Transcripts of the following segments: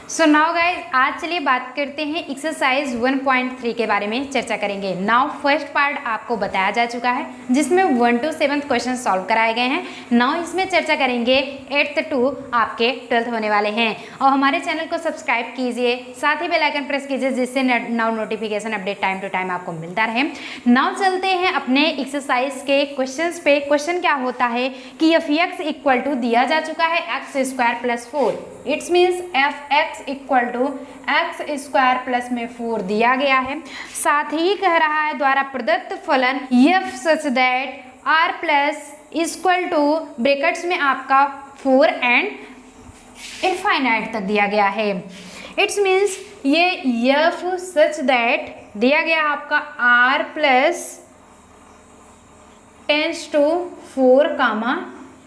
So now guys आज चलिए बात करते हैं एक्सरसाइज 1.3 के बारे में चर्चा करेंगे। नाउ फर्स्ट पार्ट आपको बताया जा चुका है जिसमें 1 to 7 क्वेश्चन सॉल्व कराए गए हैं। नाउ इसमें चर्चा करेंगे 8th to आपके 12th होने वाले हैं। और हमारे चैनल को सब्सक्राइब कीजिए, साथ ही बेल आइकन प्रेस कीजिए जिससे now notification update time to time आपको मिलता रहे। नाउ चलते हैं अपने एक्सरसाइज के क्वेश्चन पे। क्वेश्चन क्या होता है कि एफ एक्स इक्वल टू दिया जा चुका है x² + 4। It's means f x equal to x² plus में 4 दिया गया है। साथ ही कह रहा है द्वारा प्रदत्त फलन f such that r plus equal to brackets में आपका 4 एंड इनफाइनाइट तक दिया गया है। इट्स मीन्स ये f सच दैट दिया गया आपका r plus tends to 4 comma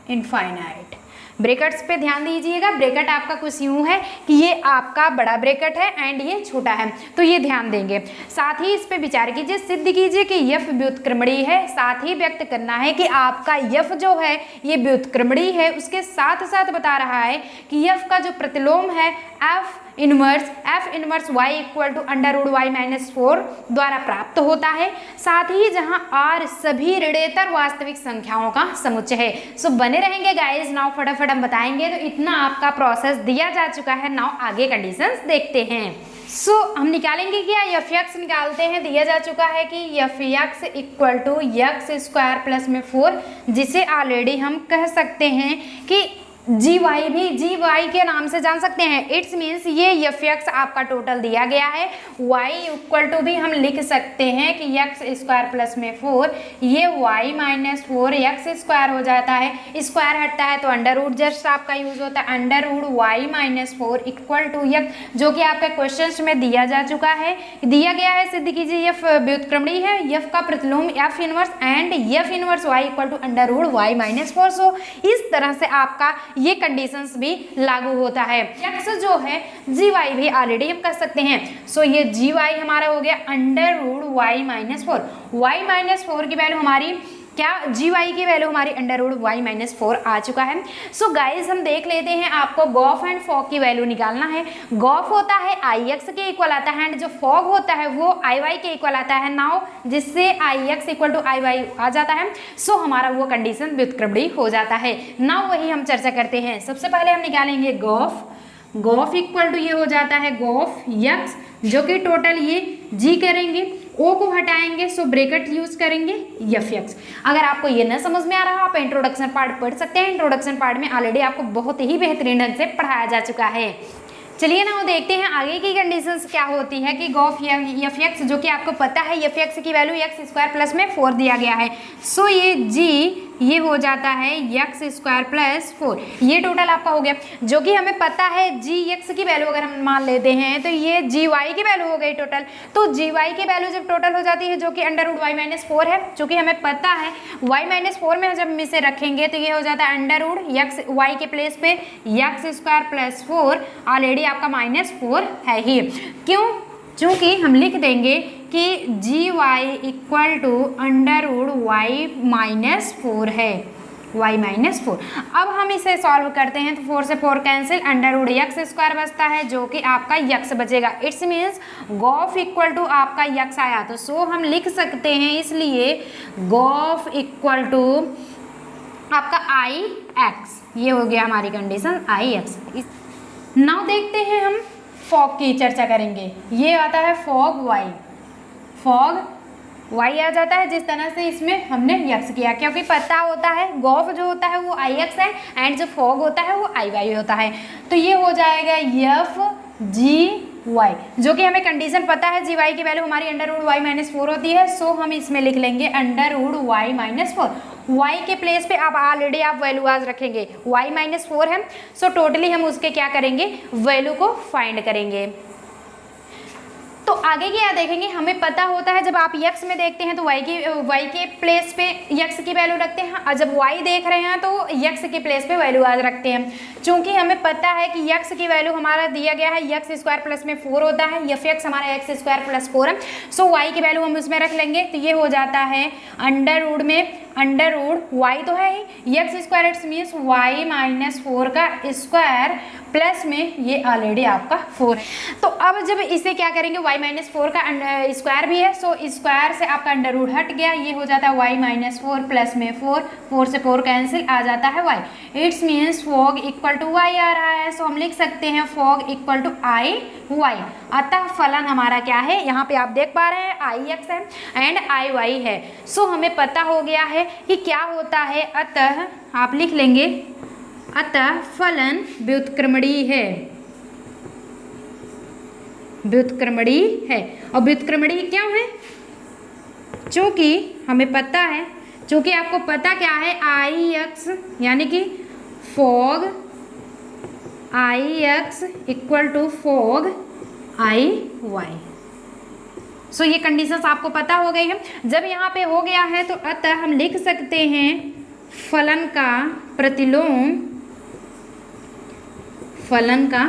infinite. Brackets पे ध्यान दीजिएगा। ब्रैकेट आपका कुछ यूं है कि ये आपका बड़ा ब्रैकेट है एंड ये छोटा है, तो ये ध्यान देंगे। साथ ही इस पे विचार कीजिए, सिद्ध कीजिए कि यफ व्युत्क्रमणीय है। साथ ही व्यक्त करना है कि आपका यफ जो है ये व्युत्क्रमणीय है। उसके साथ साथ बता रहा है कि यफ का जो प्रतिलोम है f inverse y equal to √y-4 द्वारा प्राप्त होता है। साथ ही जहां r सभी ऋणेतर वास्तविक संख्याओं का समुच्चय है। सो बने रहेंगे गाइस। नाउ फटाफट हम बताएंगे। तो इतना आपका प्रोसेस दिया जा चुका है। नाउ आगे कंडीशंस देखते हैं। सो हम निकालेंगे क्या, एफ एक्स निकालते हैं। दिया जा चुका है कि F x equal to x² plus में 4, जिसे ऑलरेडी हम कह सकते हैं कि जी वाई भी जी वाई के नाम से जान सकते हैं। इट्स मीन्स ये एफ एक्स आपका टोटल दिया गया है। वाई इक्वल टू भी हम लिख सकते हैं कि x² प्लस में 4, ये y-4 x² हो जाता है। स्क्वायर हटता है तो अंडर रूट जस्ट आपका यूज होता है। √y-4 इक्वल टू x, जो कि आपके क्वेश्चन में दिया जा चुका है। दिया गया है, सिद्ध कीजिए एफ व्युत्क्रमणीय है। एफ का प्रतिलोम f inverse and f inverse y equal to √y-4। So इस तरह से आपका ये कंडीशंस भी लागू होता है। x जो है जी वाई भी ऑलरेडी हम कर सकते हैं। सो ये जी वाई हमारा हो गया √y-4। y-4 की वैल्यू हमारी क्या, जी वाई की वैल्यू हमारी √y-4 आ चुका है। सो गाइज हम देख लेते हैं। आपको गॉफ एंड फॉग की वैल्यू निकालना है। गॉफ होता है ix के इक्वल आता है एंड जो फॉग होता है वो iy के इक्वल आता है। नाउ जिससे ix इक्वल टू iy आ जाता है। सो हमारा वो कंडीशन व्युत्क्रमणीय हो जाता है। नाउ वही हम चर्चा करते हैं। सबसे पहले हम निकालेंगे गॉफ इक्वल टू ये हो जाता है गॉफ x, जो कि टोटल ये g करेंगे, ओ को हटाएंगे, सो ब्रैकेट यूज करेंगे एफ एक्स। अगर आपको ये न समझ में आ रहा, आप इंट्रोडक्शन पार्ट पढ़ सकते हैं। इंट्रोडक्शन पार्ट में ऑलरेडी आपको बहुत ही बेहतरीन ढंग से पढ़ाया जा चुका है। चलिए ना वो देखते हैं आगे की कंडीशंस क्या होती है कि गॉफ एफ एक्स, जो कि आपको पता है एफ एक्स की वैल्यू x² प्लस में 4 दिया गया है। सो ये g ये हो जाता है x² प्लस 4। ये टोटल आपका हो गया, जो कि हमें पता है gx की वैल्यू अगर हम मान लेते हैं तो ये gy की वैल्यू हो गई टोटल। तो gy की वैल्यू जब टोटल हो जाती है, जो कि √y-4 है, जो कि हमें पता है y-4 में जब हम इसे रखेंगे तो ये हो जाता है √y के प्लेस पे x² प्लस 4। ऑलरेडी आपका -4 है ही। क्यों? क्योंकि हम लिख देंगे कि जी वाई इक्वल टू √y-4 है, y-4। अब हम इसे सॉल्व करते हैं तो 4 से 4 कैंसिल, √x² बचता है, जो कि आपका x बचेगा। It's means gof equal to आपका x आया, तो सो हम लिख सकते हैं। इसलिए गॉफ इक्वल टू आपका ix, ये हो गया हमारी कंडीशन ix। नाउ देखते हैं हम फॉग की चर्चा करेंगे। ये आता है फॉग y आ जाता है, जिस तरह से इसमें हमने x किया, क्योंकि पता होता है गॉफ जो होता है वो ix है एंड जो फॉग होता है वो iy होता है। तो ये हो जाएगा एफ जी वाई, जो कि हमें कंडीशन पता है जी वाई की वैल्यू हमारी √y-4 होती है। सो हम इसमें लिख लेंगे √y-4। y के प्लेस पे आप ऑलरेडी आप वैल्यू आज रखेंगे, y-4 है। सो टोटली हम उसके क्या करेंगे, वैल्यू को फाइंड करेंगे। तो आगे क्या देखेंगे, हमें पता होता है जब आप x में देखते हैं तो y के प्लेस पे x की वैल्यू रखते हैं, और जब y देख रहे हैं तो x के प्लेस पे वैल्यू आज रखते हैं। चूंकि हमें पता है कि x की वैल्यू हमारा दिया गया है x² प्लस में 4 होता है, एफ एक्स हमारा x² प्लस 4 है। सो y की वैल्यू हम उसमें रख लेंगे, तो ये हो जाता है √में अंडर रूट वाई तो है ही, X square it's means Y minus 4 का स्क्वायर प्लस में ये ऑलरेडी आपका 4 है। तो अब जब इसे क्या करेंगे, y माइनस 4 का स्क्वायर भी है, सो स्क्वायर से आपका अंडर रूट हट गया, ये हो जाता है y माइनस 4 प्लस में 4 से 4 कैंसिल, आ जाता है y। It's means fog equal to y आ रहा है, सो हम लिख सकते हैं fog equal to I y. अतः फलन हमारा क्या है, यहाँ पे आप देख पा रहे हैं आई एक्स है एंड आई वाई है। सो हमें पता हो गया है कि क्या होता है, अतः आप लिख लेंगे अतः फलन व्युत्क्रमणीय है, व्युत्क्रमणीय है। और व्युत्क्रमणीय क्यों है, चूंकि हमें पता है, चूंकि आपको पता क्या है, आई एक्स यानी कि fog I x equal to fog I Y. So ये कंडीशंस आपको पता हो गई है। जब यहाँ पे हो गया है तो अतः हम लिख सकते हैं फलन का प्रतिलोम, फलन का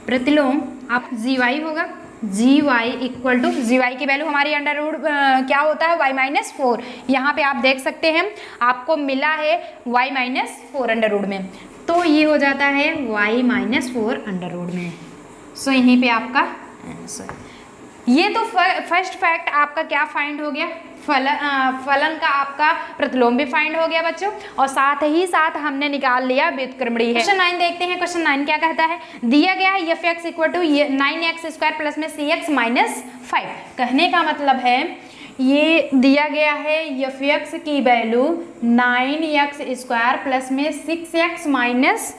प्रतिलोम आप जी वाई होगा, G Y equal to G Y की वैल्यू हमारी अंडर रूट क्या होता है, वाई माइनस 4। यहाँ पे आप देख सकते हैं आपको मिला है वाई माइनस 4 अंडर रूट में, तो ये हो जाता है वाई माइनस 4 अंडर रूट में। सो यहीं पे आपका आंसर। ये तो फर्स्ट फैक्ट आपका क्या फाइंड हो गया, फलन का आपका प्रतिलोम भी फाइंड हो गया बच्चों, और साथ ही साथ हमने निकाल लिया व्युत्क्रमणीय है। क्वेश्चन 9 देखते हैं। क्वेश्चन 9 क्या कहता है, दिया गया है f x equal to 9x square plus में सी एक्स माइनस 5। कहने का मतलब है ये दिया गया है एफ एक्स की वैल्यू 9x स्क्वायर प्लस में 6x माइनस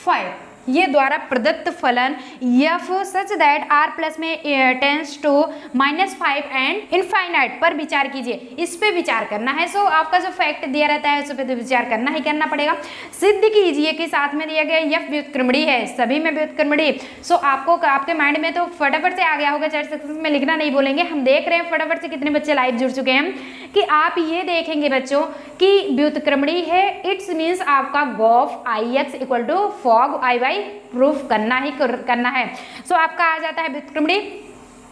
5, ये द्वारा प्रदत्त फलन f such that r plus में टेंस टू -5 एंड इनफाइनाइट पर विचार कीजिए। इस पे विचार करना है। सो आपका जो फैक्ट दिया रहता है उस पे तो विचार करना ही करना पड़ेगा। सिद्ध कीजिए कि साथ में दिया गया f व्युत्क्रमणीय है, सभी में व्युत्क्रमणीय। सो आपको आपके माइंड में तो फटाफट से आ गया होगा, चैट सेक्शन में लिखना नहीं बोलेंगे, हम देख रहे हैं फटाफट से कितने बच्चे लाइव जुड़ चुके हैं, कि आप ये देखेंगे बच्चों कि व्युत्क्रमणीय है, इट्स मीन्स आपका gof I x equal to fog I y proof करना ही करना है। सो आपका आ जाता है व्युत्क्रमणीय।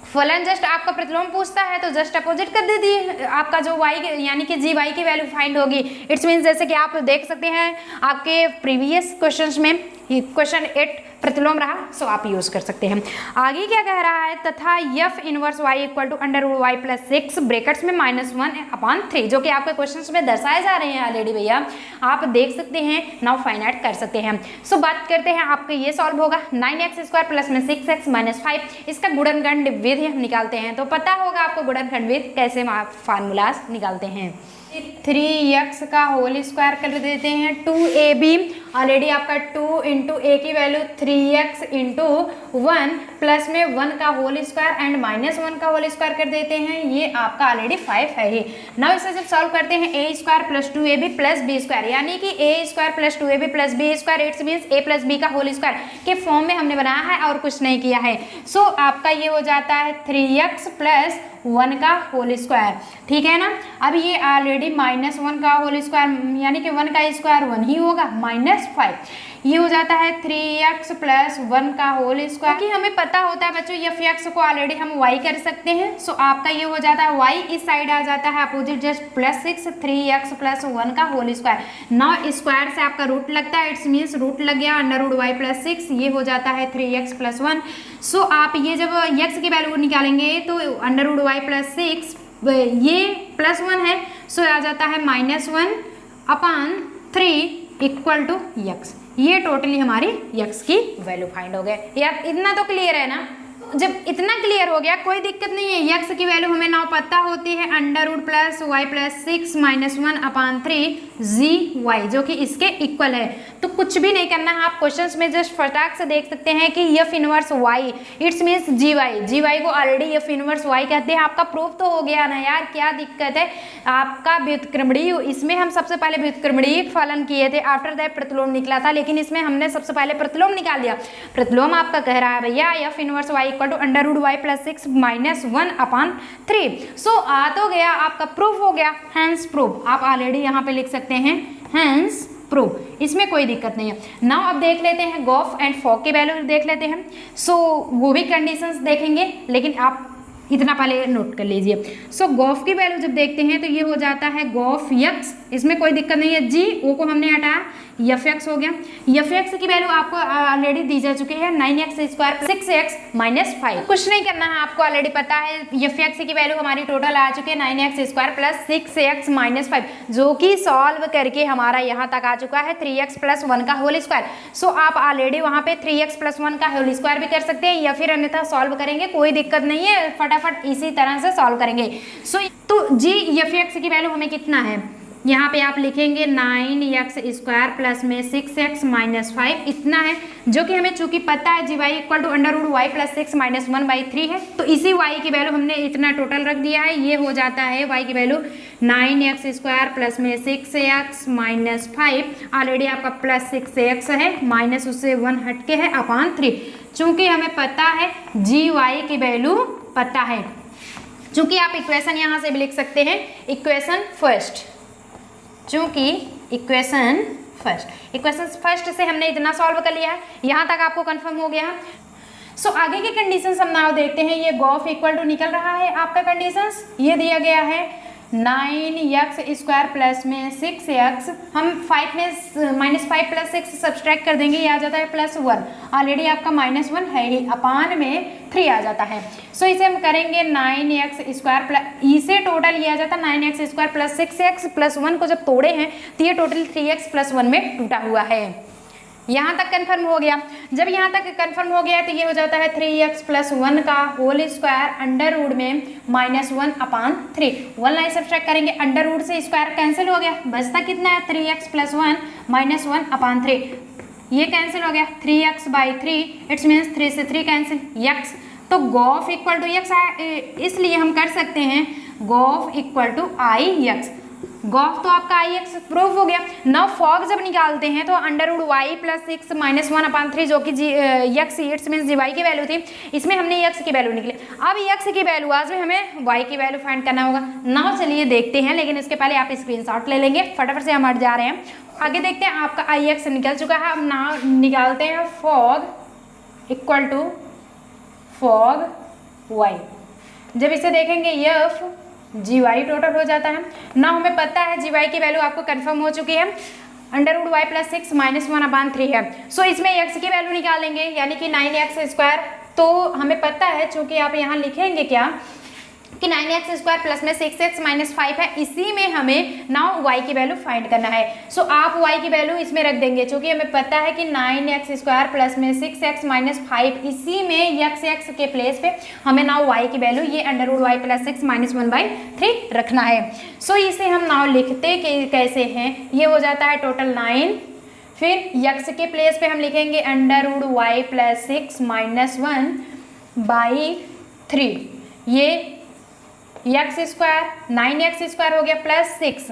फलन जस्ट आपका प्रतिलोम पूछता है तो जस्ट अपोजिट कर दीजिए, आपका जो y यानी कि जी वाई की वैल्यू फाइंड होगी। इट्स मीन्स जैसे कि आप देख सकते हैं आपके प्रीवियस क्वेश्चंस में क्वेश्चन 8 प्रतिलोम रहा, सो आप यूज कर सकते हैं। आगे क्या कह रहा है, तथा f inverse y equal to under root Y plus 6 brackets में -1/3, जो कि आपके क्वेश्चंस में दर्शाए जा रहे हैं ऑलरेडी भैया, आप देख सकते हैं, नाउ फाइंड कर सकते हैं। सो बात करते हैं, आपका ये सॉल्व होगा 9x स्क्वायर प्लस में 6x माइनस 5, इसका गुणनखंड विधि हम निकालते हैं, तो पता होगा आपको गुणनखंड विधि कैसे फार्मूलाज निकालते हैं। 3x का होल स्क्वायर कर देते हैं, 2ab ऑलरेडी आपका 2 इंटू ए की वैल्यू 3x इंटू 1 प्लस में 1 का होल स्क्वायर एंड -1 का होल स्क्वायर कर देते हैं, ये आपका ऑलरेडी 5 है ही। नाउ इसे जब सॉल्व करते हैं a square plus 2ab plus b square, यानी कि a square plus 2ab plus b square, it's means a plus b का होल स्क्वायर के फॉर्म में हमने बनाया है और कुछ नहीं किया है। सो आपका ये हो जाता है 3x प्लस 1 का होल स्क्वायर, ठीक है ना। अब ये ऑलरेडी -1 का होल स्क्वायर यानी कि 1 का स्क्वायर 1 ही होगा, -5, ये हो जाता है 3x प्लस 1 का होल स्क्वायर। कि हमें पता होता है बच्चों एफ एक्स को ऑलरेडी हम y कर सकते हैं, सो आपका ये हो जाता है y इस साइड आ जाता है opposite just plus 6 3x plus 1 का होल स्क्वायर। नाउ स्क्वायर से आपका रूट लगता है, इट्स मीन्स रूट लग गया अंडर रूट y प्लस 6, ये हो जाता है 3x प्लस 1। सो आप ये जब x की वैल्यू निकालेंगे तो अंडर रूट y प्लस 6 ये प्लस 1 है, सो आ जाता है -1/3 इक्वल टू x। ये टोटली हमारी x की वैल्यू फाइंड हो गए। यार इतना तो क्लियर है ना, जब इतना क्लियर हो गया कोई दिक्कत नहीं है। x की वैल्यू हमें नाउ पता होती है under root plus y plus 6 -1/3 g y, जो कि इसके इक्वल है। तो कुछ भी नहीं करना है, आप क्वेश्चंस में जस्ट फटाक से देख सकते हैं कि f inverse y it's means g y को ऑलरेडी एफ इनवर्स y कहते हैं। आपका प्रूफ तो हो गया ना यार, क्या दिक्कत है। आपका व्युत्क्रमणीय, इसमें हम सबसे पहले व्युत्क्रमणीय फलन किए थे, आफ्टर दैट प्रतिलोम निकला था, लेकिन इसमें हमने सबसे पहले प्रतिलोम निकाल दिया। प्रतिलोम आपका कह रहा है भैया f inverse y equal to under root Y plus 6 -1/3। So आ तो गया, आपका प्रूफ हो गया, हैंस प्रूफ आप ऑलरेडी यहाँ पे लिख सकते हैं, हैंस प्रूफ, इसमें कोई दिक्कत नहीं है। नाउ अब देख लेते हैं गॉफ एंड फॉग की वैल्यू देख लेते हैं। सो वो भी कंडीशंस देखेंगे, लेकिन आप इतना पहले नोट कर लीजिए। सो गॉफ की वैल्यू जब देखते हैं तो ये हो जाता है गॉफ यक्स, इसमें कोई दिक्कत नहीं है, जी ओ को हमने हटाया, एफ एक्स हो गया। एफ एक्स की वैल्यू आपको ऑलरेडी दी जा चुकी है 9x स्क्वायर 6x माइनस 5। कुछ नहीं करना है, आपको ऑलरेडी पता है एफ एक्स की वैल्यू हमारी टोटल आ चुकी है 9x square plus 6x minus 5, जो कि सॉल्व करके हमारा यहाँ तक आ चुका है 3x प्लस 1 का होल स्क्वायर। सो आप ऑलरेडी वहाँ पे 3x प्लस 1 का होल स्क्वायर भी कर सकते हैं या फिर अन्यथा सॉल्व करेंगे, कोई दिक्कत नहीं है, फटाफट इसी तरह से सॉल्व करेंगे। सो तो जी एफ एक्स की वैल्यू हमें कितना है, यहाँ पे आप लिखेंगे 9x स्क्वायर प्लस में 6x माइनस 5 इतना है, जो कि हमें चूंकि पता है जी Y equal to under root Y plus 6 minus 1/3 है, तो इसी y की वैल्यू हमने इतना टोटल रख दिया है। ये हो जाता है y की वैल्यू 9x स्क्वायर प्लस में 6x माइनस 5, ऑलरेडी आपका प्लस 6x है, माइनस उससे 1 हटके है अपॉन 3। चूंकि हमें पता है जी वाई की वैल्यू पता है, चूंकि आप इक्वेशन यहाँ से भी लिख सकते हैं इक्वेशन फर्स्ट, चूंकि इक्वेशन फर्स्ट से हमने इतना सॉल्व कर लिया है, यहाँ तक आपको कंफर्म हो गया। सो आगे की कंडीशन हम नाउ देखते हैं। ये गॉफ इक्वल टू निकल रहा है आपका कंडीशंस, ये दिया गया है 9x स्क्वायर प्लस में 6x, हम 5 में माइनस 5 प्लस 6 सब्सट्रैक्ट कर देंगे, ये आ जाता है प्लस 1, ऑलरेडी आपका माइनस 1 है ही, अपान में 3 आ जाता है। सो इसे हम करेंगे 9x स्क्वायर प्लस, इसे टोटल ये आ जाता है 9x square plus 6x plus 1 को जब तोड़े हैं तो ये टोटल 3x प्लस 1 में टूटा हुआ है। यहाँ तक कन्फर्म हो गया। जब यहाँ तक कन्फर्म हो गया तो ये हो जाता है 3x प्लस 1 का होल स्क्वायर अंडर रूट में माइनस 1 अपॉन 3, 1 लाइन सब्सट्रैक्ट करेंगे, अंडर रूट से स्क्वायर कैंसिल हो गया, बचता कितना है 3x प्लस 1 माइनस 1 अपॉन 3, ये कैंसिल हो गया 3x/3, इट्स मीन्स 3 से 3 कैंसिल, x तो गॉफ इक्वल टू x, इसलिए हम कर सकते हैं gof equal to IX। Gof तो आपका IX प्रूफ हो गया। नाउ फॉग जब निकालते हैं तो under root Y plus 6 minus 1 upon 3, जो कि x it's means g Y की वैल्यू थी, इसमें हमने x की वैल्यू निकली। अब x की वैल्यू आज में हमें y की वैल्यू फाइंड करना होगा। नाउ चलिए देखते हैं, लेकिन इसके पहले आप स्क्रीनशॉट ले लेंगे, फटाफट से हम हट जा रहे हैं, आगे देखते हैं। आपका IX निकल चुका है। अब नाउ निकालते हैं fog equal to fog y, जब इसे देखेंगे एफ जी वाई टोटल हो जाता है ना, हमें पता है जी वाई की वैल्यू आपको कंफर्म हो चुकी है, under root Y plus 6 minus 1 upon 3 है। सो इसमें x की वैल्यू निकालेंगे, यानी कि 9x स्क्वायर, तो हमें पता है चूंकि आप यहाँ लिखेंगे क्या कि 9x स्क्वायर प्लस में 6x माइनस 5 है, इसी में हमें नाउ y की वैल्यू फाइंड करना है। सो आप y की वैल्यू इसमें रख देंगे, चूंकि हमें पता है कि 9x स्क्वायर प्लस में 6x माइनस 5, इसी में x के प्लेस पे हमें नाउ y की वैल्यू ये under root Y plus 6 minus 1/3 रखना है। सो इसे हम नाउ लिखते कैसे हैं, ये हो जाता है टोटल 9, फिर x के प्लेस पे हम लिखेंगे under root Y plus 6 minus 1/3, ये x स्क्वायर 9x स्क्वायर हो गया प्लस 6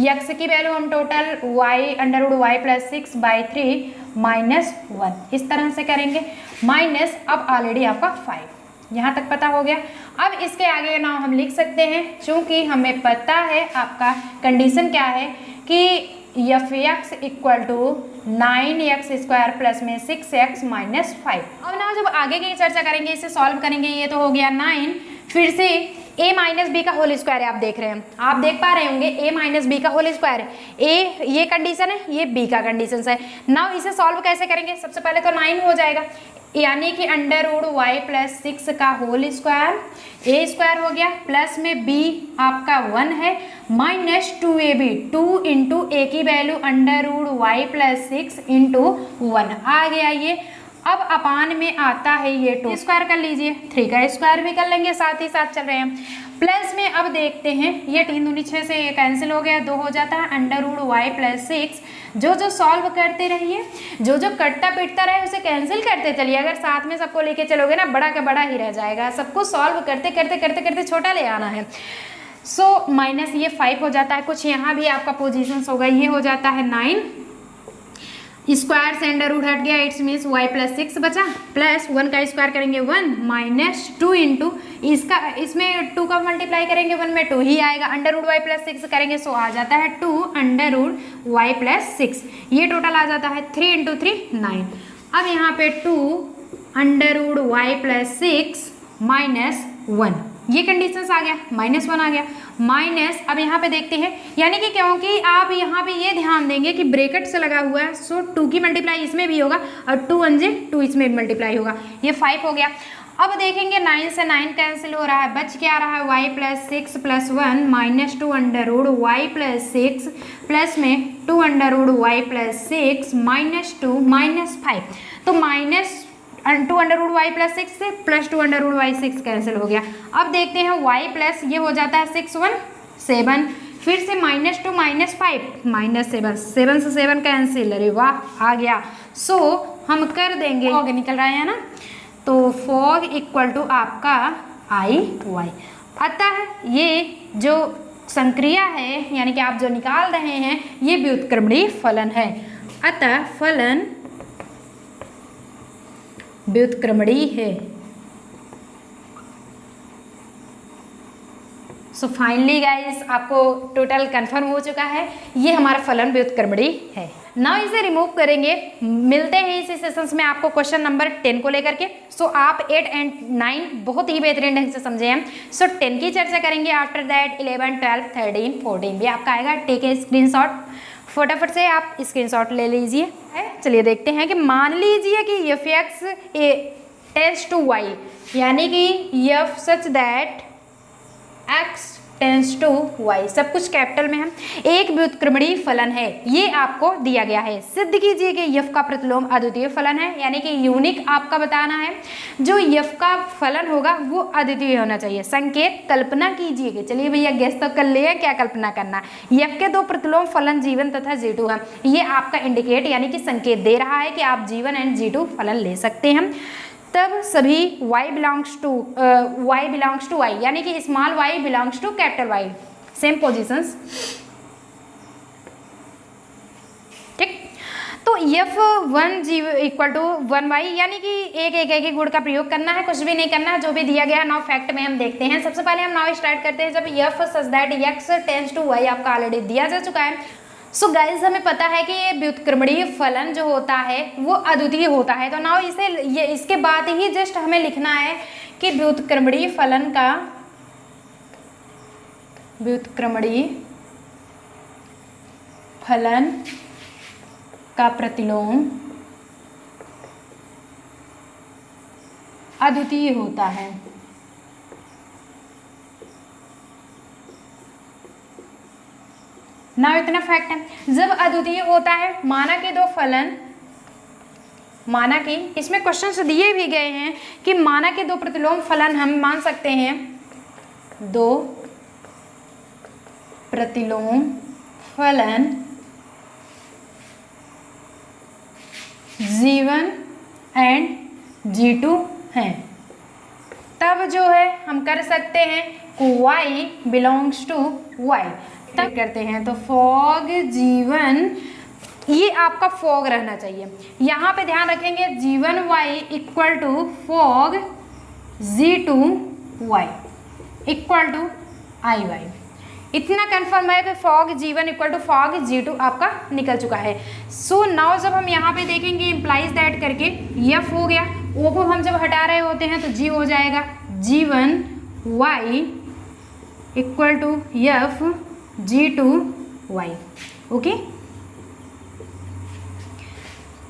x की वैल्यू हम total y under root Y plus 6/3 minus 1 इस तरह से करेंगे, माइनस अब ऑलरेडी आपका 5, यहाँ तक पता हो गया। अब इसके आगे ना हम लिख सकते हैं, चूंकि हमें पता है आपका कंडीशन क्या है कि F x equal to 9x square plus में 6x माइनस 5। अब ना जब आगे की चर्चा करेंगे, इसे सॉल्व करेंगे, ये तो हो गया 9, फिर से a माइनस बी का होल स्क्वायर है, आप देख रहे हैं, आप देख पा रहे होंगे a माइनस बी का होल स्क्वायर है, a ये कंडीशन है, ये b का कंडीशन है। नाउ इसे सॉल्व कैसे करेंगे, सबसे पहले तो 9 हो जाएगा, यानी कि अंडर रूट वाई प्लस 6 का होल स्क्वायर, a स्क्वायर हो गया, प्लस में b आपका 1 है, माइनस 2ab, 2 इंटू a की value under root Y plus 6 into 1 आ गया ये। अब अपान में आता है ये 2 स्क्वायर कर लीजिए, 3 का स्क्वायर भी कर लेंगे, साथ ही साथ चल रहे हैं, प्लस में अब देखते हैं ये 3 दूनी 6 से ये कैंसिल हो गया, 2 हो जाता है अंडर रूट वाई प्लस 6, जो सॉल्व करते रहिए, जो कटता पिटता रहे उसे कैंसिल करते चलिए, अगर साथ में सबको लेके चलोगे ना बड़ा का बड़ा ही रह जाएगा, सबको सॉल्व करते करते करते करते छोटा ले आना है। सो माइनस ये 5 हो जाता है, कुछ यहाँ भी आपका पोजिशन होगा, ये हो जाता है 9, स्क्वायर से अंडर रूट हट गया, इट्स मीन्स वाई प्लस 6 बचा, प्लस 1 का स्क्वायर करेंगे 1 माइनस 2 इंटू इसका, इसमें 2 का मल्टीप्लाई करेंगे 1 में 2 ही आएगा, अंडर रूट वाई प्लस 6 करेंगे सो आ जाता है 2 अंडर रूट वाई प्लस 6, ये टोटल आ जाता है 3 इंटू 3 9। अब यहाँ पे 2 under root Y plus 6 minus 1, ये कंडीशंस आ गया, -1 आ गया, माइनस, अब यहाँ पे देखते हैं, यानी कि क्योंकि आप यहाँ पे ये ध्यान देंगे कि ब्रैकेट से लगा हुआ है, सो 2 की मल्टीप्लाई इसमें भी होगा और 2 1 जे 2 इसमें भी मल्टीप्लाई होगा, ये 5 हो गया। अब देखेंगे 9 से 9 कैंसिल हो रहा है, बच क्या रहा है y + 6 + 1 -2 under root y + 6 plus में 2 अंडर रूट y + 6 -2 -5, तो -2 अंडर रूट y + 6 से +2 अंडर रूट y 6 कैंसिल हो गया। अब देखते हैं y प्लस ये हो जाता है 6 1 7, फिर से -2 -5 -7, 7 से 7 कैंसिल, अरे वाह आ गया। सो हम कर देंगे, फॉग निकल रहा है ना, तो फॉग इक्वल टू आपका IY। अतः ये जो संक्रिया है, यानी कि आप जो निकाल रहे हैं, ये व्युत्क्रमणीय फलन है। अतः फलन व्युत्क्रमणीय है। सो फाइनली गाइस, आपको टोटल कंफर्म हो चुका है, ये हमारा फलन व्युत्क्रमणीय है। नाउ इसे रिमूव करेंगे, मिलते हैं इसी सेशंस में आपको क्वेश्चन नंबर 10 को लेकर के। सो आप 8 एंड 9 बहुत ही बेहतरीन ढंग से समझे हैं। सो 10 की चर्चा करेंगे, आफ्टर दैट 11 12 13 14 भी आपका आएगा। टेक ए स्क्रीनशॉट, फटाफट से आप स्क्रीनशॉट ले लीजिए। चलिए देखते हैं कि मान लीजिए कि f(x) टेंड्स टू y, यानी कि f such that x tends to y, सब कुछ कैपिटल में है, एक व्युत्क्रमणीय फलन है, ये आपको दिया गया है। सिद्ध कीजिए कि f का प्रतिलोम अद्वितीय फलन है, यानी कि यूनिक आपका बताना है, जो f का फलन होगा वो अद्वितीय होना चाहिए। संकेत कल्पना कीजिए कि, चलिए भैया गेस तो कर लिए, क्या कल्पना करना, f के 2 प्रतिलोम फलन g1 तथा g2 है, ये आपका इंडिकेट यानी कि संकेत दे रहा है कि आप g1 एंड g2 फलन ले सकते हैं। तब सभी y बिलोंग्स टू y, यानी कि small y belongs to capital Y, same positions, ठीक। तो f1 g equal to 1y, यानी कि एक गुण का प्रयोग करना है, कुछ भी नहीं करना है, जो भी दिया गया है। नाउ फैक्ट में हम देखते हैं। सबसे पहले हम नाउ स्टार्ट करते हैं, जब f such that x tends to y आपका ऑलरेडी दिया जा चुका है। सो गाइज हमें पता है कि ये व्युत्क्रमणीय फलन जो होता है वो अद्वितीय होता है। तो नाउ इसके बाद ही जस्ट हमें लिखना है कि व्युत्क्रमणीय फलन का प्रतिलोम अद्वितीय होता है। ना इतना फैक्ट है, जब अद्वितीय होता है, माना कि 2 फलन, माना कि इसमें क्वेश्चन दिए भी गए हैं कि माना कि 2 प्रतिलोम फलन हम मान सकते हैं, 2 प्रतिलोम फलन g1 एंड g2 हैं, तब जो है हम कर सकते हैं y बिलोंग्स टू y, तब करते हैं। तो फॉग g1, ये आपका फॉग रहना चाहिए, यहाँ पे ध्यान रखेंगे g1y equal to fog g2y equal to IY। इतना कंफर्म है कि fog g1 equal to fog g2 आपका निकल चुका है। सो नाउ जब हम यहाँ पे देखेंगे इम्प्लाइज दैट करके, f हो गया, o को हम जब हटा रहे होते हैं तो g हो जाएगा, g1y equal to f g2y, okay.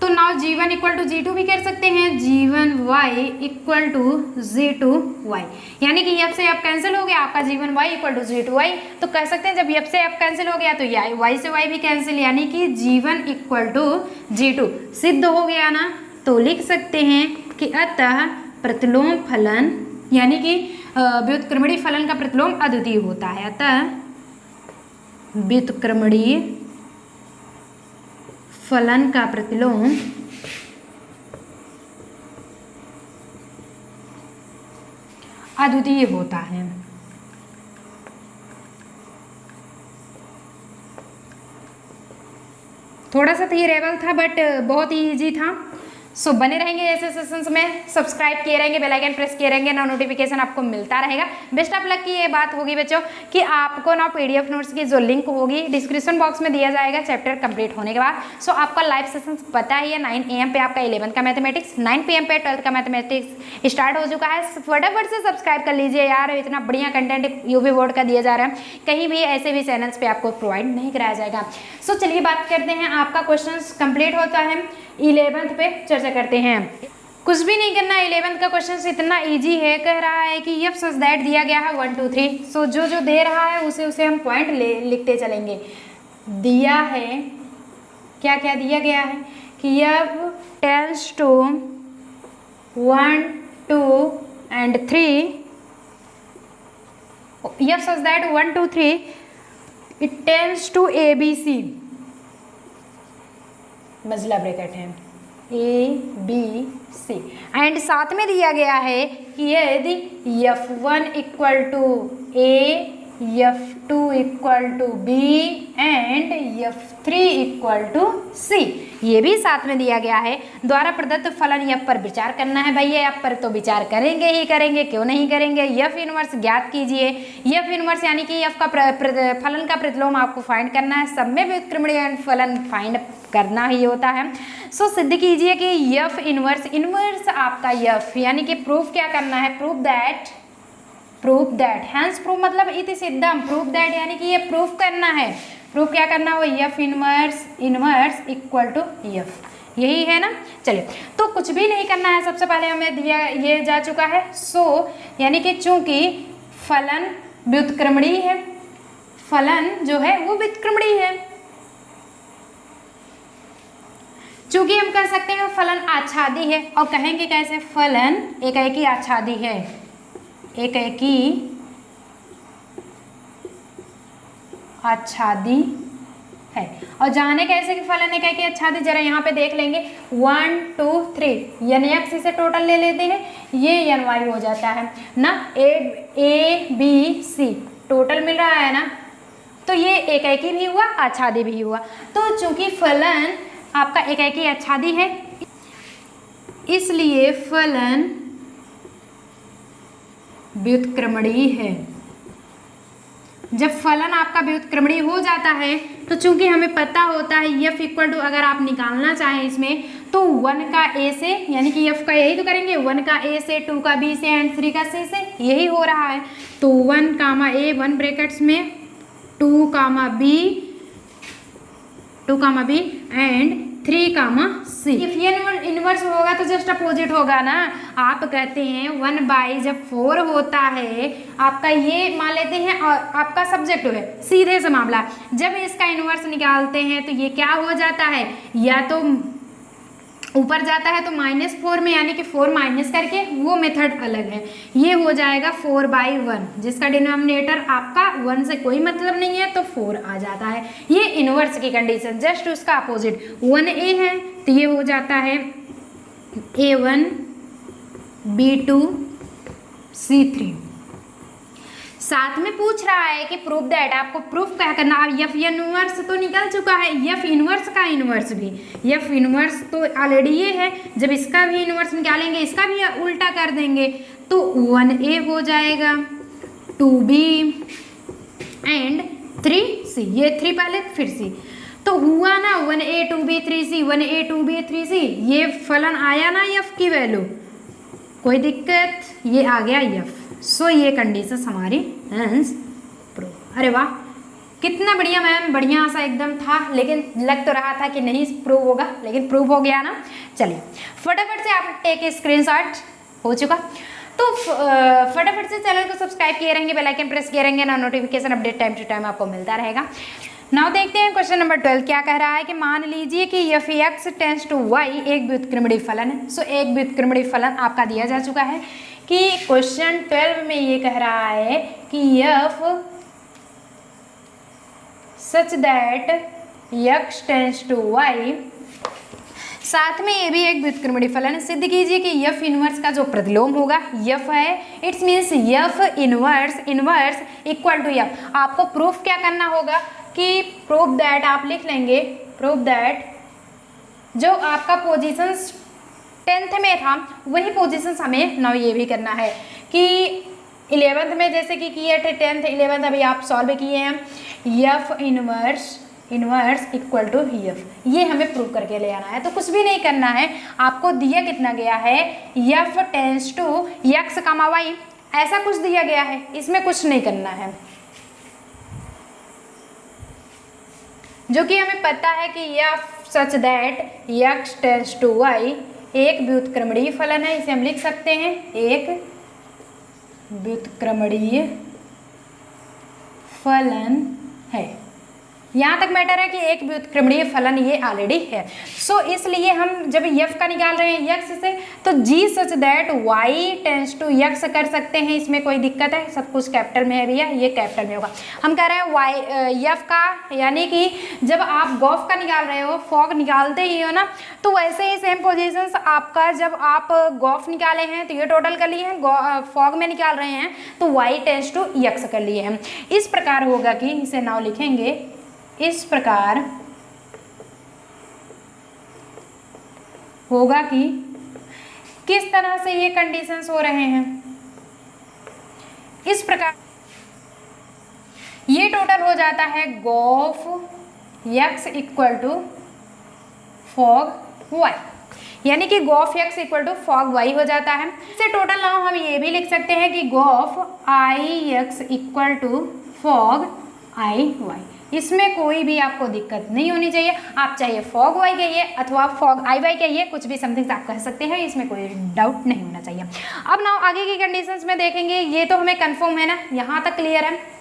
तो now g1 equal to g2 भी कर सकते हैं, g1y इक्वल टू g2y, यानी कि f से f कैंसिल हो गया, आपका g1y इक्वल टू g2y। तो कह सकते हैं जब f से f कैंसिल हो गया तो y से y भी कैंसिल, यानी कि g1 इक्वल टू g2 सिद्ध हो गया ना। तो लिख सकते हैं कि अतः प्रतिलोम फलन, यानी कि व्युत्क्रमणीय फलन का प्रतिलोम अद्वितीय होता है। अतः व्युत्क्रमणीय फलन का प्रतिलोम अद्वितीय होता है। थोड़ा सा थियरेबल था बट बहुत ही इजी था। सो बने रहेंगे ऐसे सेशंस में, सब्सक्राइब किए रहेंगे, बेल आइकन प्रेस किए रहेंगे ना, नोटिफिकेशन आपको मिलता रहेगा। बेस्ट ऑफ लक की ये बात होगी बच्चों कि आपको ना PDF नोट्स की जो लिंक होगी डिस्क्रिप्शन बॉक्स में दिया जाएगा चैप्टर कंप्लीट होने के बाद। सो आपका लाइव सेशंस पता ही है 9 AM पे आपका 11th का मैथमेटिक्स, 9 PM पे 12th का मैथमेटिक्स स्टार्ट हो चुका है। फटाफट से सब्सक्राइब कर लीजिए यार, इतना बढ़िया कंटेंट UP बोर्ड का दिया जा रहा है, कहीं भी ऐसे भी चैनल्स पे आपको प्रोवाइड नहीं कराया जाएगा। सो चलिए बात करते हैं, आपका क्वेश्चन कंप्लीट होता है 11th पे चर्चा करते हैं। कुछ भी नहीं करना, 11th का क्वेश्चन इतना इजी है, कह रहा है कि यफ सच दैट दिया गया है 1 2 3। सो जो जो दे रहा है उसे हम पॉइंट लिखते चलेंगे। दिया है, क्या क्या दिया गया है कि f tends to 1 2 and 3, f such that 1 2 3 it tends to ABC, मजला ब्रैकेट है ABC, एंड साथ में दिया गया है कि यदि F1 equal to A, F2 equal to B and F3 equal to C, ये भी साथ में दिया गया है। द्वारा प्रदत्त फलन F पर विचार करना है। भैया F पर तो विचार करेंगे ही करेंगे, क्यों नहीं करेंगे। F इनवर्स ज्ञात कीजिए। F इनवर्स यानी कि F का फलन का प्रतिलोम आपको फाइंड करना है। सब में व्युत्क्रमणीय फलन फाइंड करना ही होता है। सो सिद्ध कीजिए कि F इनवर्स आपका F यानी कि प्रूफ क्या करना है, प्रूफ दैट हैंस प्रूफ मतलब इति सिद्धम, प्रूफ दैट यानी कि ये प्रूफ करना है। प्रूफ क्या करना हो, F inverse equal to F, यही है ना। चलिए तो कुछ भी नहीं करना है, सबसे पहले हमें दिया ये जा चुका है। सो यानी कि चूंकि फलन व्युत्क्रमणीय है, फलन जो है वो व्युत्क्रमणीय है, चूंकि हम कह सकते हैं फलन आच्छादी है, और कहेंगे कैसे, फलन एकाएकी आच्छादी है, एकाएकी आच्छादी है। और जाने कैसे कि फलन एकाएकी आच्छादी, जरा यहाँ पे देख लेंगे 1 2 3 यानी x इसे टोटल ले लेते हैं, ये ny हो जाता है ना, A B C टोटल मिल रहा है ना, तो ये एकाएकी भी हुआ आच्छादी भी हुआ। तो चूंकि फलन आपका एकाएकी आच्छादी है, इसलिए फलन व्युत्क्रमणीय है। जब फलन आपका व्युत्क्रमणीय हो जाता है तो चूंकि हमें पता होता है F इक्वल टू, अगर आप निकालना चाहें इसमें तो 1 का A से, यानी कि F का यही तो करेंगे, 1 का A से, 2 का B से एंड 3 का C से, यही हो रहा है। तो 1 कामा A 1 ब्रैकेट्स में 2 comma B and 3 comma C। If ये इनवर्स होगा तो जस्ट अपोजिट होगा ना। आप कहते हैं 1/, जब 4 होता है आपका, ये मान लेते हैं और आपका सब्जेक्ट है, सीधे से मामला, जब इसका इनवर्स निकालते हैं तो ये क्या हो जाता है, या तो ऊपर जाता है तो -4 में, यानी कि 4 माइनस करके, वो मेथड अलग है। ये हो जाएगा 4/1, जिसका डिनोमिनेटर आपका 1 से कोई मतलब नहीं है तो 4 आ जाता है। ये इनवर्स की कंडीशन, जस्ट उसका अपोजिट 1A है तो ये हो जाता है A1 B2 C3। साथ में पूछ रहा है कि प्रूफ दैट, आपको प्रूफ क्या करना। अब F इनवर्स तो निकल चुका है, F इनवर्स का इनवर्स भी, F इनवर्स तो ऑलरेडी ये है, जब इसका भी इनवर्स निकालेंगे इसका भी उल्टा कर देंगे तो 1A हो जाएगा, 2B एंड 3C, ये 3 पहले फिर C, तो हुआ ना 1A 2B 3C, 1A 2B 3C, ये फलन आया ना F की वैल्यू, कोई दिक्कत, ये आ गया F। सो ये कंडीशन हमारी हैंस प्रूफ। अरे वाह, कितना बढ़िया मैम, बढ़िया सा एकदम था, लेकिन लग तो रहा था कि नहीं प्रूव होगा, लेकिन प्रूव हो गया ना। चलिए फटाफट से आप टेक स्क्रीनशॉट, हो चुका। तो फटाफट से चैनल को सब्सक्राइब किए रहेंगे, बेल आइकन प्रेस किए रहेंगे ना, notification update time to time आपको मिलता रहेगा। नाउ देखते हैं क्वेश्चन नंबर 12 क्या कह रहा है कि मान लीजिए कि f(x) टेंस टू y एक व्युत्क्रमणीय फलन है। सो एक व्युत्क्रमणीय फलन आपका दिया जा चुका है कि क्वेश्चन 12 में ये कह रहा है कि f such that x tends to y, साथ में ये भी एक व्युत्क्रमणीय फलन है। सिद्ध कीजिए कि f इनवर्स का जो प्रतिलोम होगा f है, it's means f inverse equal to f। आपको प्रूफ क्या करना होगा कि प्रूफ दैट आप लिख लेंगे, प्रूफ दैट जो आपका पोजीशंस 10th में था वही पोजीशन हमें नाउ ये भी करना है कि 11th में जैसे कि किए थे 10th 11th अभी आप सॉल्व किए हैं, f inverse equal to f, ये हमें प्रूव करके ले आना है। तो कुछ भी नहीं करना है, आपको दिया कितना गया है f tends to x comma y, ऐसा कुछ दिया गया है, इसमें कुछ नहीं करना है। जो कि हमें पता है कि f such that x tends to y एक व्युत्क्रमणीय फलन है, इसे हम लिख सकते हैं एक व्युत्क्रमणीय फलन है। यहाँ तक मैटर है कि एक व्युत्क्रमणीय फलन ये ऑलरेडी है। सो इसलिए हम जब एफ का निकाल रहे हैं एक्स से, तो G such that Y tends to X कर सकते हैं, इसमें कोई दिक्कत है? सब कुछ कैपिटल में है भैया, ये कैपिटल में होगा। हम कह रहे हैं वाई एफ का, यानी कि जब आप गॉफ का निकाल रहे हो, फॉग निकालते ही हो ना, तो वैसे ही सेम पोजिशंस आपका जब आप गॉफ निकाले हैं तो ये टोटल कर लिए हैं, फॉग में निकाल रहे हैं तो वाई टेंस टू एक्स कर लिए हैं। इस प्रकार होगा कि इसे नाउ लिखेंगे, इस प्रकार होगा कि किस तरह से ये कंडीशंस हो रहे हैं। इस प्रकार ये टोटल हो जाता है gof x equal to fog y, यानी कि gof x equal to fog y हो जाता है। इसे टोटल नाउ हम ये भी लिख सकते हैं कि gof I x equal to fog I y, इसमें कोई भी आपको दिक्कत नहीं होनी चाहिए। आप चाहे फॉग वाई कहिए अथवा फॉग आई वाई कहिए, कुछ भी समथिंग आप कह सकते हैं, इसमें कोई डाउट नहीं होना चाहिए। अब ना आगे की कंडीशंस में देखेंगे, ये तो हमें कंफर्म है ना, यहाँ तक क्लियर है।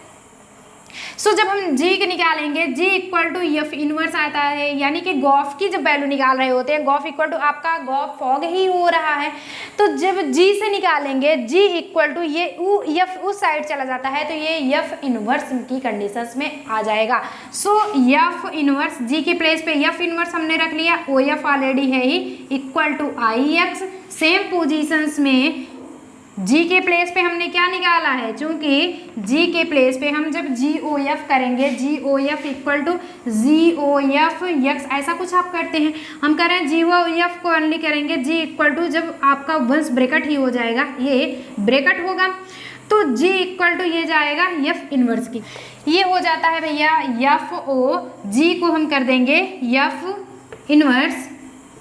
सो जब हम जी के निकालेंगे, जी इक्वल टू एफ इनवर्स आता है, यानी कि गॉफ की जब वैल्यू निकाल रहे होते हैं, गॉफ इक्वल टू आपका गॉफ फॉग ही हो रहा है, तो जब जी से निकालेंगे जी इक्वल टू ये एफ उस साइड चला जाता है, तो ये एफ इनवर्स की कंडीशंस में आ जाएगा। सो एफ इनवर्स जी के प्लेस पे एफ इनवर्स हमने रख लिया, ओ एफ ऑलरेडी है ही, equal to I X. Same positions में जी के प्लेस पे हमने क्या निकाला है, चूंकि जी के प्लेस पे हम जब जी ओ एफ करेंगे, G O F equal to G O F X, ऐसा कुछ आप करते हैं। हम कह रहे हैं जी ओ एफ को ओनली करेंगे, जी इक्वल टू जब आपका वंस ब्रेकेट ही हो जाएगा, ये ब्रेकेट होगा, तो जी इक्वल टू ये जाएगा एफ इनवर्स की, ये हो जाता है भैया एफ ओ, जी को हम कर देंगे f inverse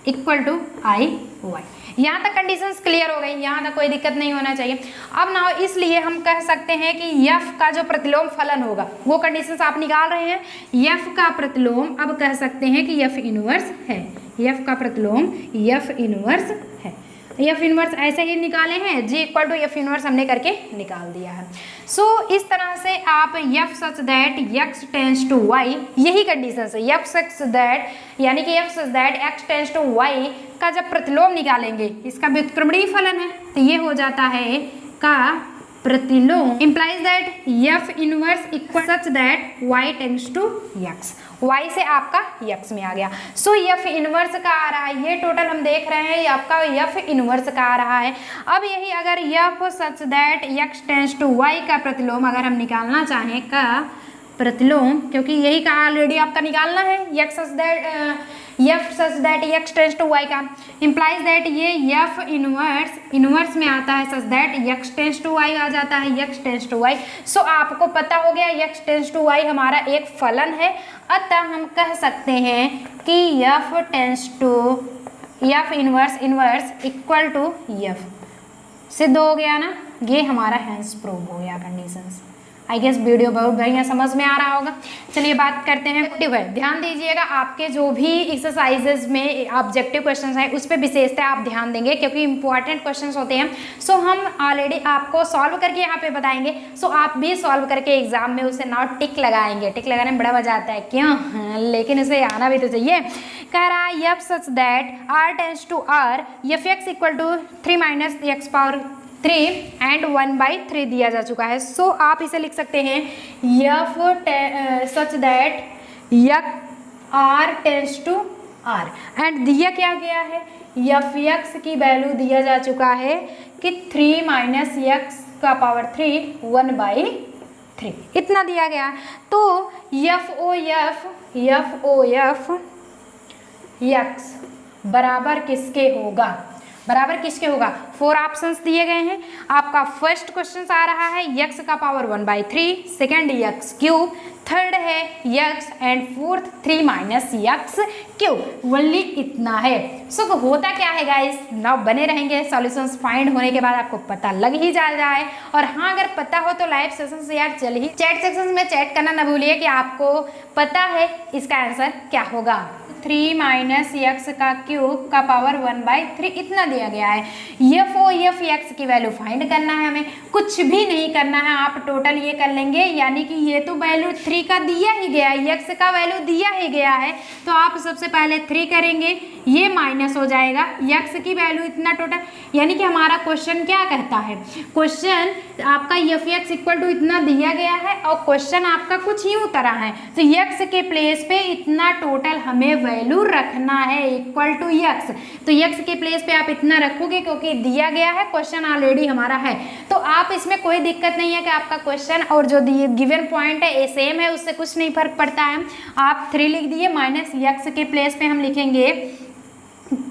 equal to I y. यहाँ तक कंडीशंस क्लियर हो गई, यहाँ तक कोई दिक्कत नहीं होना चाहिए। अब ना इसलिए हम कह सकते हैं कि एफ का जो प्रतिलोम फलन होगा, वो कंडीशंस आप निकाल रहे हैं, एफ का प्रतिलोम अब कह सकते हैं कि एफ इनवर्स है, एफ का प्रतिलोम एफ इनवर्स है। एफ इनवर्स ऐसे ही निकाले हैं, जी इक्वल टू एफ इनवर्स हमने करके निकाल दिया है। सो इस तरह से आप f such that x tends to y, यही कंडीशन है, एफ सच दैट यानी कि f such that x tends to Y का जब प्रतिलोम निकालेंगे, इसका व्युत्क्रमणीय फलन है, तो ये हो जाता है का प्रतिलोम, implies that f inverse equal such that Y tends to x, y से आपका एक्स में आ गया। सो एफ इनवर्स का आ रहा है, ये टोटल हम देख रहे हैं, ये आपका एफ इनवर्स का आ रहा है। अब यही अगर f such that x tends to Y का प्रतिलोम अगर हम निकालना चाहें, का प्रतिलोम, क्योंकि यही का ऑलरेडी आपका निकालना है, X such that F such that x tends to Y का, इम्प्लाइज दैट ये एफ इनवर्स में आता है, such that x tends to Y आ जाता है, X tends to Y. So आपको पता हो गया एक्स टेंस टू वाई हमारा एक फलन है, अतः हम कह सकते हैं कि f tends to f inverse equal to f, सिद्ध हो गया ना, ये हमारा हैंस प्रूव हो गया कंडीशंस। आई गेस वीडियो बहुत बढ़िया समझ में आ रहा होगा। चलिए बात करते हैं ऑब्जेक्टिव है। ध्यान दीजिएगा, आपके जो भी एक्सरसाइजेज में ऑब्जेक्टिव क्वेश्चंस हैं उस पर विशेषतः आप ध्यान देंगे, क्योंकि इंपॉर्टेंट क्वेश्चंस होते हैं। सो हम ऑलरेडी आपको सॉल्व करके यहाँ पे बताएंगे, सो आप भी सॉल्व करके एग्जाम में उसे नाउ टिक लगाएंगे। टिक लगाने में बड़ा मजा आता है, क्यों? लेकिन उसे आना भी तो चाहिए। कह रहा है F such that R tends to R, F x equal to 3 minus x power 3 and 1/3 दिया जा चुका है। सो आप इसे लिख सकते हैं F such that R tends to R, and दिया क्या गया है, एफ एक्स की वैल्यू दिया जा चुका है कि 3 माइनस एक्स का पावर 3 1/3, इतना दिया गया। तो एफ ओ एफ एक्स बराबर किसके होगा, बराबर किसके होगा, 4 ऑप्शंस दिए गए हैं। आपका फर्स्ट क्वेश्चन आ रहा है x का power 1/3, second x cube, third है x and fourth 3 minus x cube. Only इतना है। सो होता क्या है गाइस, नाउ बने रहेंगे, सॉल्यूशंस फाइंड होने के बाद आपको पता लग ही जा रहा है। और हाँ, अगर पता हो तो लाइव सेशन से यार चल ही चैट सेक्शन में चैट करना ना भूलिए कि आपको पता है इसका आंसर क्या होगा। 3 माइनस x का क्यूब का पावर 1/3 इतना दिया गया है। एफ ओ एफ एक्स की वैल्यू फाइंड करना है, हमें कुछ भी नहीं करना है। आप टोटल ये कर लेंगे, यानी कि ये तो वैल्यू 3 का दिया ही गया है, x का वैल्यू दिया ही गया है, तो आप सबसे पहले 3 करेंगे, ये माइनस हो जाएगा x की वैल्यू इतना टोटल। यानी कि हमारा क्वेश्चन क्या कहता है, क्वेश्चन आपका एफ एक्स इक्वल टू इतना दिया गया है और क्वेश्चन आपका कुछ यूं तरह है, तो x के प्लेस पे इतना टोटल हमें वैल्यू रखना है इक्वल टू x। तो x के प्लेस पे आप इतना रखोगे क्योंकि दिया गया है, क्वेश्चन ऑलरेडी हमारा है, तो आप इसमें कोई दिक्कत नहीं है कि आपका क्वेश्चन और जो गिवन पॉइंट है सेम है, उससे कुछ नहीं फर्क पड़ता है। आप 3 लिख दिए, माइनस x के प्लेस पे हम लिखेंगे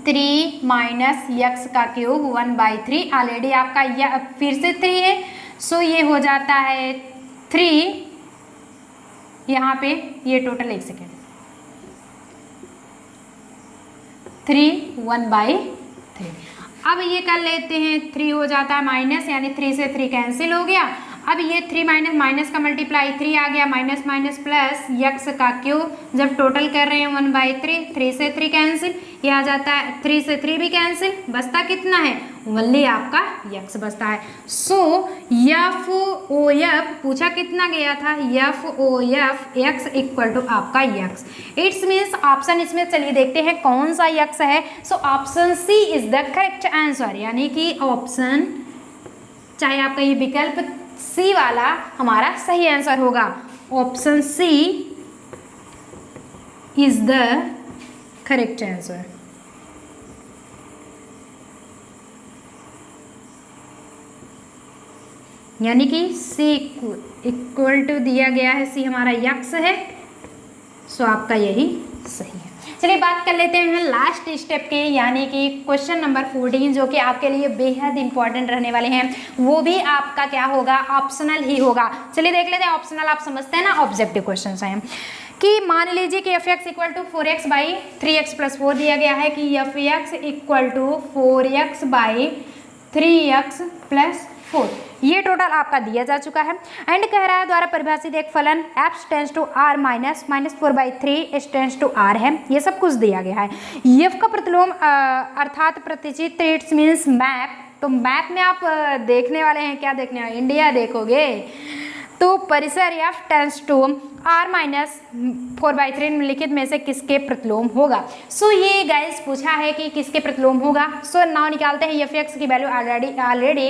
3 माइनस x का क्यूब 1/3। ऑलरेडी आपका फिर से 3 है, सो ये हो जाता है 3, यहाँ पे ये टोटल 1 सेकेंड 3 1/3। अब ये कर लेते हैं, 3 हो जाता है माइनस, यानी 3 से 3 कैंसिल हो गया। अब ये 3 माइनस माइनस का मल्टीप्लाई 3 आ गया, माइनस माइनस प्लस x का क्यूब, जब टोटल कर रहे हैं 1/3, 3 से 3 कैंसिल, ये आ जाता है 3 से 3 भी कैंसिल, बचता कितना है, ओनली आपका x बचता है। सो एफ ओ एफ पूछा कितना गया था, F O F x equal to आपका x। इट्स मीन्स ऑप्शन इसमें चलिए देखते हैं कौन सा x है। So option C is the correct answer, यानी कि ऑप्शन चाहे आपका ये विकल्प सी वाला हमारा सही आंसर होगा। Option C is the correct answer. यानी कि सी इक्वल टू दिया गया है, सी हमारा x है, सो आपका यही सही है। चलिए बात कर लेते हैं लास्ट स्टेप के, यानी कि क्वेश्चन नंबर 14, जो कि आपके लिए बेहद इंपॉर्टेंट रहने वाले हैं। वो भी आपका क्या होगा, ऑप्शनल ही होगा। चलिए देख लेते हैं। ऑप्शनल आप समझते हैं ना, ऑब्जेक्टिव क्वेश्चन हैं कि मान लीजिए कि F x equal to 4x by 3x plus 4 दिया गया है, कि F x equal to 4x by 3x plus 4, ये टोटल आपका दिया जा चुका है। एंड कह रहा है द्वारा परिभाषित एक फलन f tends to r minus 4/3 s tends to r है, ये सब कुछ दिया गया है। f का प्रतिलोम अर्थात प्रतिचित्र, इट्स मीन्स मैप। तो मैप में आप देखने वाले हैं, क्या देखने वाले, इंडिया देखोगे तो परिसर f tends to r minus 4/3 निम्नलिखित में से किसके प्रतिलोम होगा। सो ये गाइस पूछा है कि किसके प्रतिलोम होगा। सो नाउ निकालते हैं। एफ एक्स की value already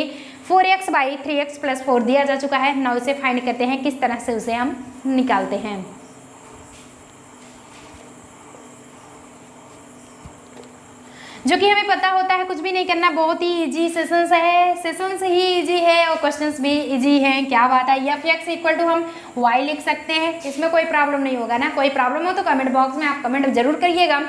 4x by 3x plus 4 दिया जा चुका है। नाउ इसे फाइंड करते हैं किस तरह से उसे हम निकालते हैं। जो कि हमें पता होता है, कुछ भी नहीं करना, बहुत ही इजी सेशंस है, सेशंस ही इजी है और क्वेश्चंस भी इजी हैं। क्या बात है, एफ एक्स इक्वल टू हम y लिख सकते हैं, इसमें कोई प्रॉब्लम नहीं होगा ना। कोई प्रॉब्लम हो तो कमेंट बॉक्स में आप कमेंट जरूर करिएगा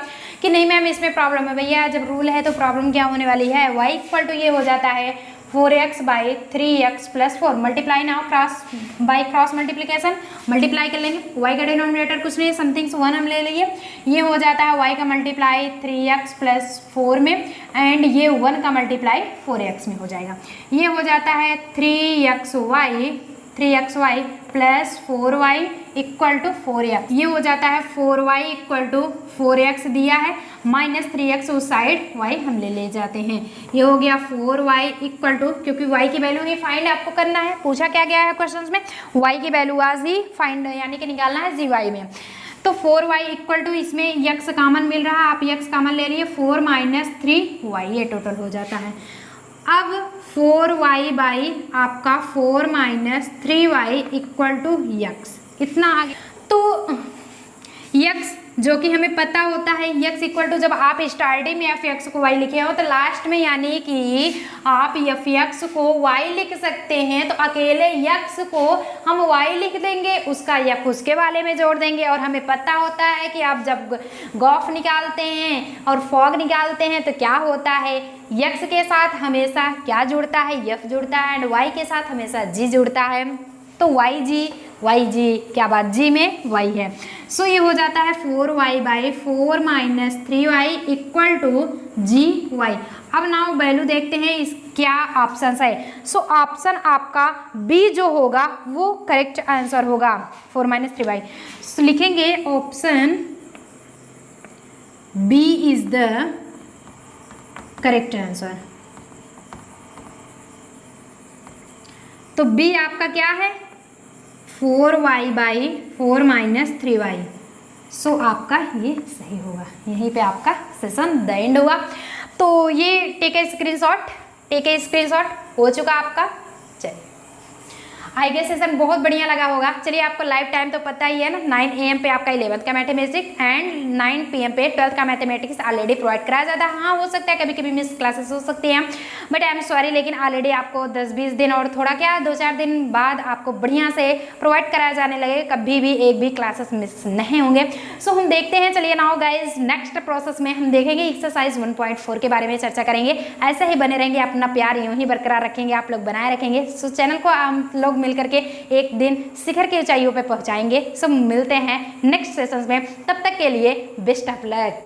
कि नहीं मैम इसमें प्रॉब्लम है। भैया जब रूल है तो प्रॉब्लम क्या होने वाली है। y इक्वल टू ये हो जाता है 4x by 3x plus 4, multiply now cross multiplication, multiply कर लेंगे। y का डिनोमिनेटर कुछ नहीं, समथिंग 1 हम ले लिए, ये हो जाता है y का मल्टीप्लाई 3x प्लस 4 में, एंड ये 1 का मल्टीप्लाई 4x में हो जाएगा। ये हो जाता है 3xy plus 4y equal to 4x, ये हो जाता है 4y इक्वल टू 4x दिया है, माइनस 3x उस साइड y हम ले जाते हैं। ये हो गया 4y इक्वल टू, क्योंकि y की वैल्यू ही फाइंड आपको करना है। पूछा क्या गया है क्वेश्चन में, y की वैल्यू आज ही फाइंड यानी कि निकालना है gy में। तो 4y इक्वल टू, इसमें x कॉमन मिल रहा है, आप x कॉमन ले लिए, 4 माइनस 3y, ये टोटल हो जाता है। अब 4y बाई आपका 4 minus 3y equal to x, इतना आ गया। तो x जो कि हमें पता होता है x इक्वल टू, जब आप स्टार्टिंग में एफ एक्स को y लिखे हो तो लास्ट में यानी कि आप एफ एक्स को y लिख सकते हैं, तो अकेले x को हम y लिख देंगे, उसका f उसके वाले में जोड़ देंगे। और हमें पता होता है कि आप जब गॉफ निकालते हैं और फॉग निकालते हैं तो क्या होता है, x के साथ हमेशा क्या जुड़ता है, f जुड़ता है, एंड y के साथ हमेशा g जुड़ता है। तो y g क्या बात, g में y है। सो ये हो जाता है 4y बाई 4 minus 3y equal to GY। अब नाउ वैल्यू देखते हैं इस क्या ऑप्शन है। सो ऑप्शन आपका B जो होगा वो करेक्ट आंसर होगा, 4 माइनस 3y। सो लिखेंगे option B is the correct answer. तो B आपका क्या है, 4y बाई 4 माइनस 3y। सो आपका ये सही होगा। यहीं पे आपका सेशन द एंड हुआ। तो ये टेक ए स्क्रीनशॉट हो चुका आपका। चलिए, आई गेस सेशन बहुत बढ़िया लगा होगा। चलिए, आपको लाइव टाइम तो पता ही है ना, 9 AM पे आपका 11th का मैथमेटिक्स एंड 9 PM पे 12th का मैथमेटिक्स ऑलरेडी प्रोवाइड कराया जाता है। हाँ, हो सकता है कभी कभी मिस क्लासेस हो सकती हैं, बट आई एम सॉरी, लेकिन ऑलरेडी आपको 10-20 दिन और थोड़ा क्या 2-4 दिन बाद आपको बढ़िया से प्रोवाइड कराया जाने लगे, कभी भी एक भी क्लासेस मिस नहीं होंगे। सो हम देखते हैं। चलिए नाउ गाइज, नेक्स्ट प्रोसेस में हम देखेंगे एक्सरसाइज 1.4 के बारे में चर्चा करेंगे। ऐसे ही बने रहेंगे, अपना प्यार यूं ही बरकरार रखेंगे, आप लोग बनाए रखेंगे। सो चैनल को हम लोग मिल करके एक दिन शिखर की ऊंचाइयों पे पहुंचाएंगे। सब मिलते हैं नेक्स्ट सेशंस में, तब तक के लिए बेस्ट ऑफ लक।